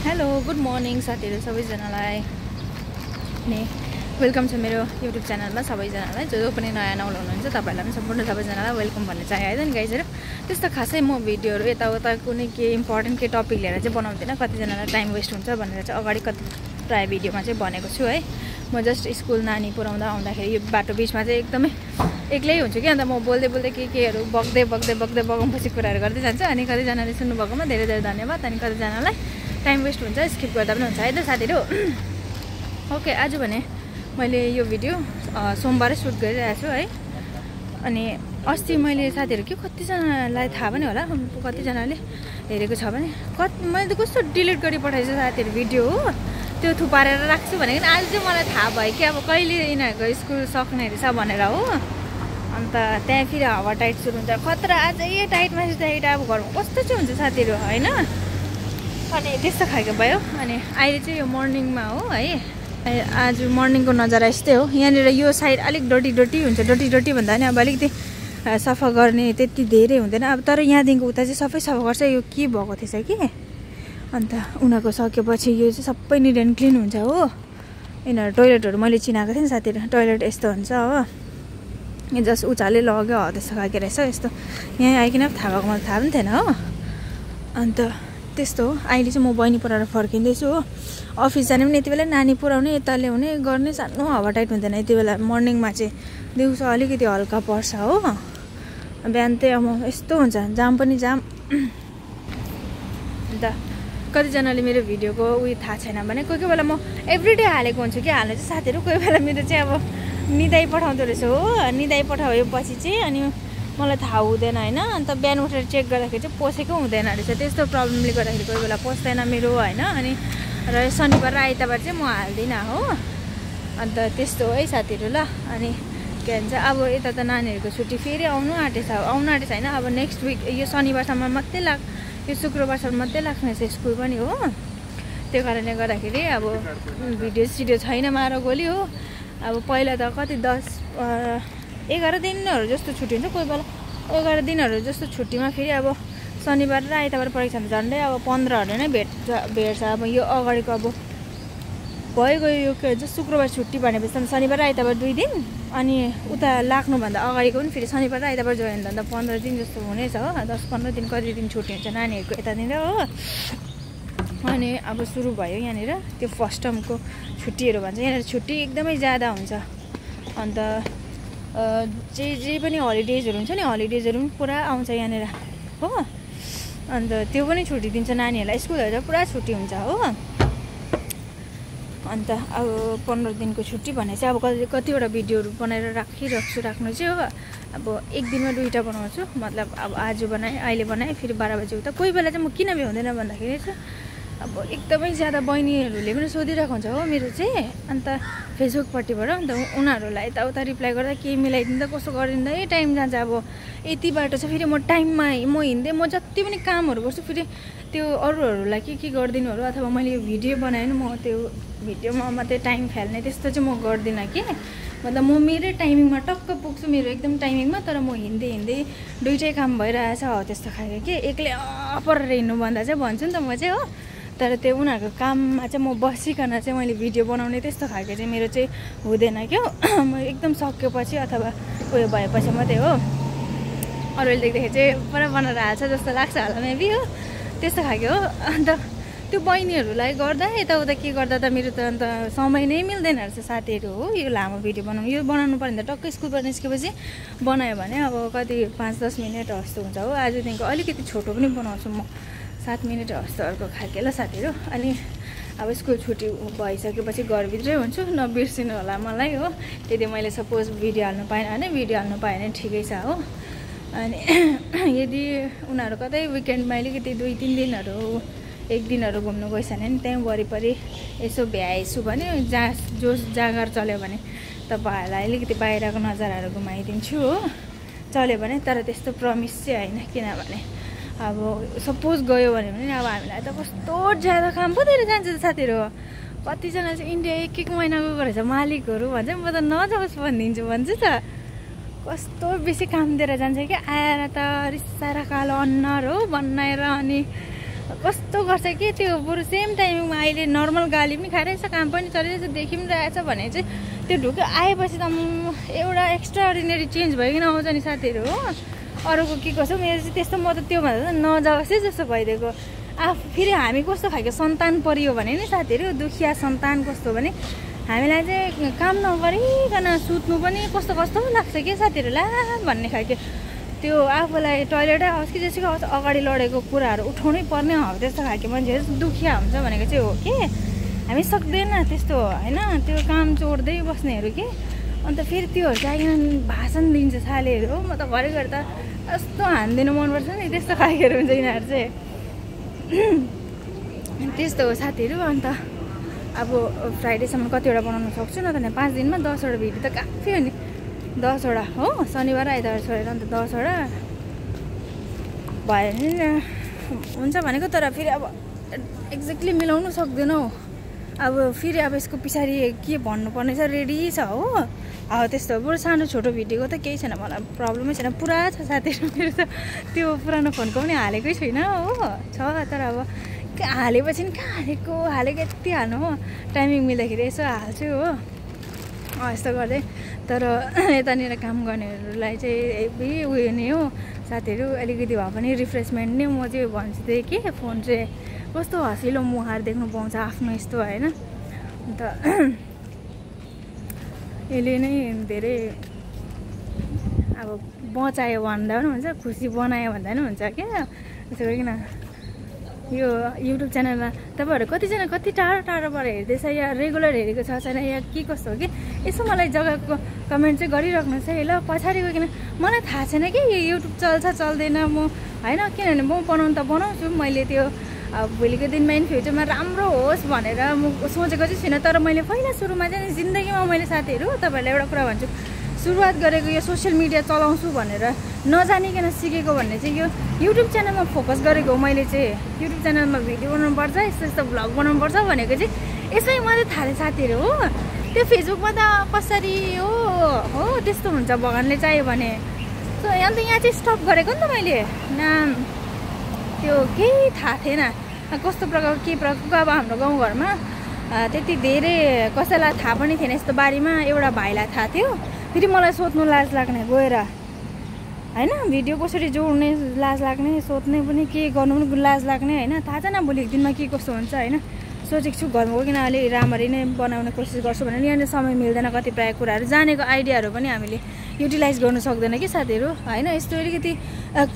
Hello good morning साथीहरु सबैजनालाई नि वेलकम छ मेरो युट्युब च्यानलमा सबैजनालाई जो पनि नयाँ नौलो हुनुहुन्छ तपाईहरुलाई पनि सम्पूर्ण सबैजनालाई वेलकम भन्ने चाहे हैन गाइजहरु त्यस्तो खासै म भिडियोहरु यताउता कुनै के इम्पोर्टेन्ट के टपिक लिएर चाहिँ बनाउँदिन कतिजनालाई टाइम वेस्ट हुन्छ भनेर चाहिँ अगाडि कति प्राय भिडियोमा चाहिँ भनेको छु है म जस्ट स्कुल नानी पुर्याउँदा आउँदाखेरि यो बाटो बीचमा चाहिँ एकदमै एक्लै हुन्छु कि अन्त म बोल्दै बोल्दै केहरु बग्दै बगमपछि कुराहरु गर्दै जान्छु अनि कतिजनाले सुन्नु भएकोमा धेरै धेरै धन्यवाद अनि कतिजनालाई टाइम वेस्ट हुन्छ स्किप गर्दा पनि हुन्छ है त साथीहरु ओके आज भने मैले यो भिडियो सोमबारै सुट गरिरहेको छु है अनि अस्ति मैले साथीहरु के कतिजनालाई थाहा पनि होला कतिजनाले हेरेको छ भने मैले कस्तो डिलिट गरि पठाएछु साथीहरु भिडियो हो त्यो थुपारेर राख्छु भनेको आज चाहिँ मलाई थाहा भयो कि अब कहिले यिनीहरुको स्कुल सक्ने रहेछ भनेर हो अन्त त्यहाँ फेरि हावा टाइट सुरु हुन्छ खतरा आज यो टाइट माथि टाइट अब घरमा कस्तो चाहिँ हुन्छ साथीहरु हैन अनि त्यस्तो खालको भयो अनि अहिले चाहिँ यो मर्निङमा हो है आज मर्निङको नजारा यस्तै हो यहाँनिर यो साइड अलिक डटी हुन्छ डटी भन्दा नि अब अलिकति सफा गर्ने त्यति धेरै हुँदैन अब तर यहाँदेखिको उता चाहिँ सबै सफा गर्छ यो के भएको थिएछ कि अन्त उनीहरूको सकेपछि यो चाहिँ सबै निट एन्ड क्लिन हुन्छ हो यिनीहरू टोइलेटहरू मैले चिनाएको थिएँ नि साथीहरु टोइलेट यस्तो हुन्छ हो जस्ट उचाले लग्यो हो त्यस्तो खालको रहेछ यस्तो यहाँ आइकन थाहा भएको मलाई थाहा पनि थिएन हो अन्त त्यस्तो हो अहिले चाहिँ म बहिनी पुऱ्याएर फर्किँदैछु हो अफिस जाने पनि यति बेला नानी पुऱ्याउने यता ल्याउने गर्ने सानो हावा टाइट हुँदैन यति बेला मर्निङमा चाहिँ दिउँसो अलिकति हल्का पर्छ हो बिहान चाहिँ अब यस्तो हुन्छ जाम पनि जाम अन्त कतिजनाले मेरो भिडियोको उयो थाहा छैन भने कोही बेला म एभ्रीडे हालेको हुन्छु कि हाल्नु चाहिँ साथीहरु कोही बेला मेरो चाहिँ अब निदाइ पठाउँदो रहेछ हो निदाइ पठाएपछि चाहिँ अनि मलाई थाहा हुँदैन हैन अन्त बिहान उठेर चेक गर्दाखेरि चाहिँ पोसेको हुँदैन रहेछ त्यस्तो प्रब्लमले गर्दाखेरि कोही बेला पोस्दैन मेरो हैन अनि र शनिबार र आइतबार चाहिँ म हाल्दिन हो अन्त त्यस्तो है साथीहरु ल अनि के भन्छ अब यता त नानीहरुको छुट्टी फेरि आउनु आँटेछ हैन अब नेक्स्ट विक यो शनिबारसम्म मात्रै यो शुक्रबारसम्म मात्रै लाग्ने छ स्कुल पनि हो त्यो कारणले गर्दाखेरि अब भिडियो सिडियो छैन मार गोली हो अब पहिला त कति 11 दिनहरु जस्तो छुट्टी हुन्छ कोही बेला 11 दिनहरु जस्तो छुट्टीमा फेरि अब शनिबार र आइतबार परीक्षा हुन्छ झन्डै अब 15हरु नै भेट्छ अब यो अगाडिको अब भयो यो के भन्छ शुक्रबार छुट्टी भनेपछि शनिबार र आइतबार 2 दिन अनि उता लाग्नु भन्दा अगाडिको पनि फेरि शनिबार र आइतबार जोइन भन्दा 15 दिन जस्तो हुनेछ हो 10-15 दिन कति दिन छुट्टी हुन्छ नानीहरुको यतातिर हो अनि अब सुरु भयो यहाँनिर त्यो फर्स्ट टर्मको छुट्टीहरु भन्छ यहाँनिर छुट्टी एकदमै ज्यादा हुन्छ अन्त जे पनि हलिडेजहरु हुन्छ नि हलिडेजहरु पनि पुरा आउँछ यहाँनिर हो अन्त त्यो पनि छुट्टी दिन्छ नानीहरुलाई स्कुलहरु पुरा छुट्टी हुन्छ हो अन्त अब 15 दिनको छुट्टी भने चाहिँ अब कतिवटा भिडियोहरु बनाएर राख्नु चाहिँ हो अब एक दिनमा 2टा बनाउँछु मतलब अब आज बनाए अहिले बनाए फेरि 12 बजे उता कोही बेला चाहिँ म किन भ्याउँदैन भन्दाखेरि चाहिँ अब एकदमै ज्यादा बहिनीहरुले पनि सोधिरहेको हुन्छ हो मेरो चाहिँ अन्त फेसबुकपट्टिबाट अन्त उनीहरुलाई यताउता रिप्लाई गर्दा के मिलाइदिँदा कसो गरिदिँदा टाइम जान्छ अब यति बाटो चाहिँ फेरि म टाइममा म हिँड्दै म जति पनि कामहरु गर्छु फेरि त्यो अरूहरुलाई के गर्दिनुहरु अथवा मैले यो भिडियो बनाएन म त्यो भिडियोमा मात्रै टाइम फाल्ने त्यस्तो चाहिँ म गर्दिन के मतलब म मेरै टाइमिङमा टक्क पुग्छु मेरो एकदम टाइमिङमा तर म हिँड्दै दुईटै काम भइरहेछ हो त्यस्तो खालको के एक्लै परेर हिँड्नु भन्दा चाहिँ भन्छु नि त म चाहिँ हो तर त्यो उनीहरुको काममा चाहिँ म बसिकन चाहिँ मैले भिडियो बनाउने त्यस्तो खालको चाहिँ मेरो चाहिँ हुँदैन के हो म एकदम सकेपछि अथवा उयो भएपछि मात्रै हो अरूले देख्दाखेरि चाहिँ पुरा बनाएर हाल्छ जस्तो लाग्छ होला मेबी हो त्यस्तो खालको हो अन्त त्यो बहिनीहरुलाई गर्दा यताउता के गर्दा त मेरो त अन्त समय नै मिल्दैन रहेछ साथीहरु हो यो लामो भिडियो बनाउनु यो बनाउनु पर्ने त टक्क स्कुलबाट निस्केपछि बनायो भने अब कति 5-10 मिनेट जस्तो हुन्छ हो आजदेखिको अलिकति छोटो पनि बनाउँछु म 7 मिनेट जस्तो अर्को खालके ल साथीहरु अनि अब स्कुल छुट्टी भइसकेपछि घरभित्रै हुन्छु नबिर्सिनु होला मलाई हो यदि मैले सपोज भिडियो हाल्नु पाएन भने भिडियो हाल्नु पाएन भने ठिकै छ हो अनि यदि उनीहरु कतै विकेन्डमा अलिकति 2-3 दिनहरु एक दिनहरु घुम्नु गइछ भने त्यहाँ वरिपरि यसो भ्याएछु भने जो जागर चल्यो भने तपाईहरुलाई अलिकति बाहिरको नजाराहरु घुमाइदिन्छु हो चल्यो भने तर त्यस्तो प्रमिस चाहिँ हैन किनभने अब सपोज गयो भने अब हामीलाई त कस्तो ज्यादा काम पो दिएर जान्छ साथीहरु कतिजना चाहिँ इन्डिया एक महिनाको गरेछ मालिकहरु भन्छ म त नजाओस् भनिदिन्छु भन्छु त कस्तो बेसी काम दिएर जान्छ कि आएर त रिसाएर कालो अन्नर हो बनाएर अनि कस्तो गर्छ कि त्यो बरु सेम टाइमिङमा अहिले नर्मल गाली पनि खाइरहेछ, काम पनि चलिरहेछ, देखि पनि रहेछ भने चाहिँ त्यो ढुक्क आएपछि त एउटा एक्स्ट्रा अर्डिनेरी चेन्ज भइकन आउँछ नि साथीहरू हो। अरूको के कसो, मेरो चाहिँ त्यस्तो म त त्योभन्दा नजाओस् जस्तो भइदिएको। फेरि हामी कस्तो खालको सन्तान परियो भने नि साथीहरू, दुखिया सन्तान कस्तो भने हामीलाई चाहिँ काम नगरिकन सुत्नु पनि कस्तो कस्तो लाग्छ कि साथीहरू ला भन्ने खालको। त्यो आफूलाई टोयलेटै आओस् कि जेसुकै आओस् अगाडि लडेको कुराहरू उठाउनै पर्ने हो त्यस्तो खालको मान्छेहरू दुखिया हुन्छ भनेको चाहिँ हो कि। हामी सक्दैन त्यस्तो होइन, त्यो काम चोर्दै बस्नेहरू कि। अन्त फेरि त्योहरू चाहिँ आइकन भाषण दिन्छ सालेहरू हो। म त घरिघरि त यस्तो हानिदिनु मनपर्छ नि त्यस्तो खालकोहरू हुन्छ यिनीहरू चाहिँ। त्यस्तो हो साथीहरू। अन्त अब फ्राइडेसम्म कतिवटा बनाउन सक्छु न त, 5 दिनमा 10वटा भिडियो त काफी हो नि। 10वटा हो, शनिबार आइतबार छोडेर अन्त 10वटा भयो नि हुन्छ भनेको। तर फेरि अब एक्ज्याक्टली मिलाउनु सक्दैनौ। अब फेरि अब यसको पछाडि के भन्नुपर्ने छ, रेडी छ हो। अब त्यस्तो बरु सानो छोटो भिडियोको त केही छैन, मलाई प्रब्लमै छैन। पुरा छ साथीहरू मेरो त, त्यो पुरानो फोनको पनि हालेकै छैन हो, छ। तर अब हालेपछि नि कहाँ हालेको यति हाल्नु हो, टाइमिङ मिल्दाखेरि यसो हाल्छु हो यस्तो गर्दै। तर यतानिर काम गर्नेहरूलाई चाहिँ हेभी उयो नै हो साथीहरू, अलिकति भए पनि रिफ्रेसमेन्ट नै म चाहिँ भन्छु त्यही कि। फोन चाहिँ कस्तो हँसिलो मुहार देख्नु पाउँछ आफ्नो यस्तो होइन। अन्त यसले नै धेरै अब बचायो भन्दा पनि हुन्छ, खुसी बनायो भन्दा पनि हुन्छ क्या। त्यसो गरिकन यो युट्युब च्यानलमा तपाईँहरू कतिजना कति टाढो टाढोबाट हेर्दैछ या रेगुलर हेरेको छ छैन या के कस्तो हो कि, यसो मलाई जग्गाको कमेन्ट चाहिँ गरिराख्नुहोस् है ल। पछाडि गइकन मलाई थाहा छैन कि यो युट्युब चल्छ चल्दैन म होइन, किनभने म बनाउनु त बनाउँछु मैले त्यो अब भोलिको दिनमा इन फ्युचरमा राम्रो होस् भनेर म सोचेको चाहिँ छुइनँ। तर मैले पहिला सुरुमा चाहिँ जिन्दगीमा मैले साथीहरू तपाईँहरूलाई एउटा कुरा भन्छु, सुरुवात गरेको यो सोसियल मिडिया चलाउँछु भनेर नजानिकन सिकेको भन्ने चाहिँ यो युट्युब च्यानलमा फोकस गरेको हो मैले चाहिँ। युट्युब च्यानलमा भिडियो बनाउनुपर्छ, यस्तो यस्तो भ्लग बनाउनुपर्छ भनेको चाहिँ यसै मात्रै थालेँ साथीहरू हो। त्यो फेसबुकमा त कसरी हो त्यस्तो हुन्छ भगवान्ले चाह्यो भने। सो अन्त यहाँ चाहिँ स्टप गरेको नि त मैले, नाम त्यो केही थाहा थिएन कस्तो प्रकारको के प्रकारको। अब हाम्रो गाउँघरमा त्यति धेरै कसैलाई थाहा पनि थिएन यस्तो बारेमा। एउटा भाइलाई थाहा थियो, फेरि मलाई सोध्नु लाज लाग्ने गएर होइन, भिडियो कसरी जोड्ने लाज लाग्ने, सोध्ने पनि के गर्नु पनि लाज लाग्ने होइन। थाहा छैन भोलिको दिनमा के कस्तो हुन्छ होइन। सोचेको छु घरमा गइकन अलि राम्ररी नै बनाउने कोसिस गर्छु भनेर। यहाँनिर समय मिल्दैन, कति प्रायः कुराहरू जानेको आइडियाहरू पनि हामीले युटिलाइज गर्नु सक्दैन कि साथीहरू होइन। यस्तो अलिकति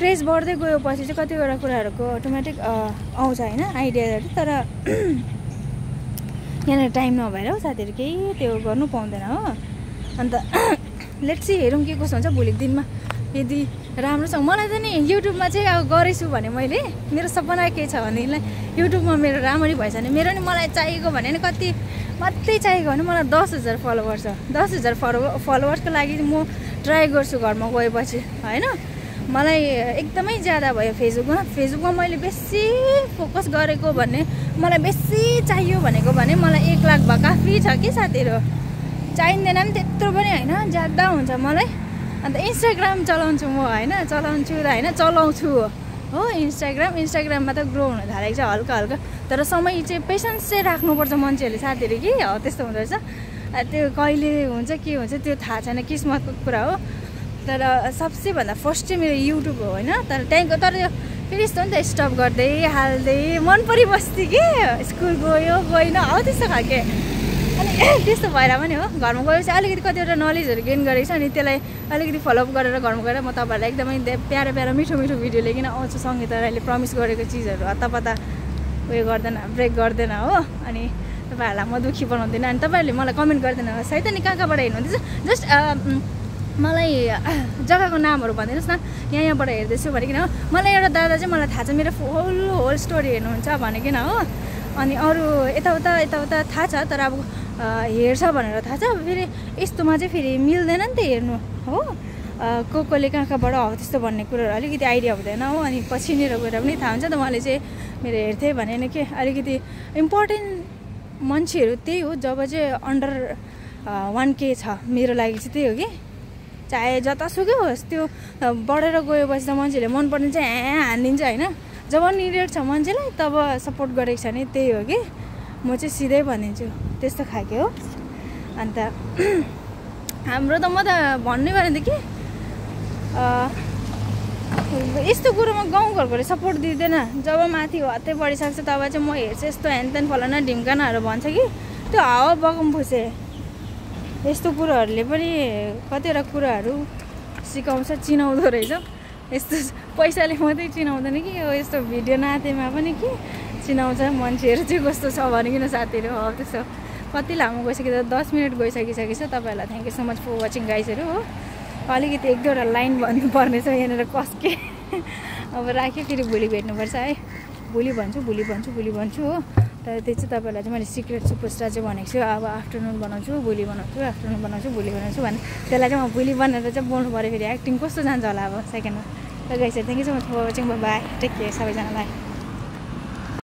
क्रेज बढ्दै गयो पछि चाहिँ कतिवटा कुराहरूको अटोमेटिक आउँछ होइन आइडियाहरू। तर यहाँनिर टाइम नभएर हो साथीहरू केही त्यो गर्नु पाउँदैन हो। अन्त लेट्स सी हेरौँ के कस्तो हुन्छ भोलिको दिनमा। यदि राम्रो छ मलाई त नि युट्युबमा चाहिँ अब गरेछु भने मैले मेरो सपना के छ भनेदेखिलाई युट्युबमा मेरो राम्ररी भएछ भने मेरो नि मलाई चाहिएको भने नि कति मात्रै चाहिएको भने मलाई 10,000 फलोवर्स छ। 10,000 फलोवर्सको लागि म ट्राई गर्छु घरमा गएपछि होइन। मलाई एकदमै ज्यादा भयो फेसबुकमा मैले बेसी फोकस गरेको भन्ने मलाई बेसी चाहियो भनेको भने मलाई 1 लाख भए काफी छ कि साथीहरू। चाहिँदैन पनि त्यत्रो पनि होइन, ज्यादा हुन्छ मलाई। अन्त इन्स्टाग्राम चलाउँछु म होइन, चलाउँछु हो इन्स्टाग्राममा त ग्रो हुन थालेको छ हल्का हल्का। तर समय चाहिँ पेसेन्स चाहिँ राख्नुपर्छ मान्छेहरूले साथीहरू कि हो त्यस्तो हुँदो रहेछ। त्यो कहिले हुन्छ के हुन्छ त्यो थाहा छैन, किस्मतको कुरा हो। तर सबसे भन्दा फर्स्ट चाहिँ मेरो युट्युब हो होइन। तर त्यहाँको तर फेरि यस्तो नि त स्टप गर्दै हाल्दै मन परिबस्थ्यो कि, स्कुल गयो गएन हो त्यस्तो खालके। अनि त्यस्तो भएर पनि हो घरमा गएपछि अलिकति कतिवटा नलेजहरू गेन गरेको छ। अनि त्यसलाई अलिकति फलोअप गरेर घरमा गएर म तपाईँहरूलाई एकदमै प्यारो प्यारो मिठो मिठो भिडियो लिएर आउँछु। सङ्गीत राईले प्रमिस गरेको चिजहरू हत्तापत्ता उयो गर्दैन, ब्रेक गर्दैन हो। अनि तपाईँहरूलाई म दुःखी बनाउँदिनँ। अनि तपाईँहरूले मलाई कमेन्ट गर्दैन है त नि कहाँबाट हेर्नुहुँदैछ। जस्ट मलाई जग्गाको नामहरू भनिदिनुहोस् न, यहाँबाट हेर्दैछु भनिकन हो। मलाई एउटा दादा चाहिँ मलाई थाहा छ मेरो होल स्टोरी हेर्नुहुन्छ भनिकन हो। अनि अरू यताउता थाहा छ, तर अब हेर्छ भनेर थाहा छ। फेरि यस्तोमा चाहिँ फेरि मिल्दैन नि त हेर्नु हो। कसले कहाँबाट हो त्यस्तो भन्ने कुरोहरू अलिकति आइडिया हुँदैन हो। अनि पछिनिर गएर पनि थाहा हुन्छ त मैले चाहिँ मेरो हेर्थेँ भने के अलिकति इम्पोर्टेन्ट मान्छेहरू त्यही हो जब चाहिँ अन्डर 1K छ मेरो लागि चाहिँ त्यही हो कि। चाहे जतासुकै होस् त्यो बढेर गएपछि त मान्छेले मनपर्ने चाहिँ हानिदिन्छ होइन। जब निडेड छ मान्छेलाई तब सपोर्ट गरेको छ नि त्यही हो कि म चाहिँ सिधै भनिदिन्छु त्यस्तो खालको हो। अन्त हाम्रो त म त भन्नै भनेँ कि यस्तो कुरोमा गाउँघरकोले सपोर्ट दिँदैन। जब माथि हत्तै बढिसक्छ तब चाहिँ म हेर्छु यस्तो ह्यानत्यान फलाना ढिम्कानाहरू भन्छ कि त्यो हावा बगम फुसे। यस्तो कुरोहरूले पनि कतिवटा कुराहरू सिकाउँछ, चिनाउँदो रहेछ। यस्तो पैसाले मात्रै चिनाउँदैन कि यो यस्तो भिडियो नातेमा पनि कि चिनाउँछ मान्छेहरू चाहिँ कस्तो छ भनिकन साथीहरू। हो त्यस्तो कति लामो गइसक्यो 10 मिनट गइसकिसकेछ। तपाईँहरूलाई thank you so much for watching गाइजहरू। हो अलिकति 1-2वटा लाइन भन्नुपर्ने छ यहाँनिर कस्के। अब राखेँ फेरि भोलि भेट्नुपर्छ है। भोलि भन्छु हो। तर त्यो चाहिँ तपाईँहरूलाई चाहिँ मैले सिक्रेट सुपरस्टार चाहिँ भनेको छु। अब आफ्टरनुन बनाउँछु भोलि बनाउँछु भने त्यसलाई चाहिँ म भोलि बनाएर चाहिँ बोल्नु पऱ्यो। फेरि एक्टिङ कस्तो जान्छ होला अब सेकेन्डमा। ल guys thank you so much for watching. Bye take care सबैजनालाई।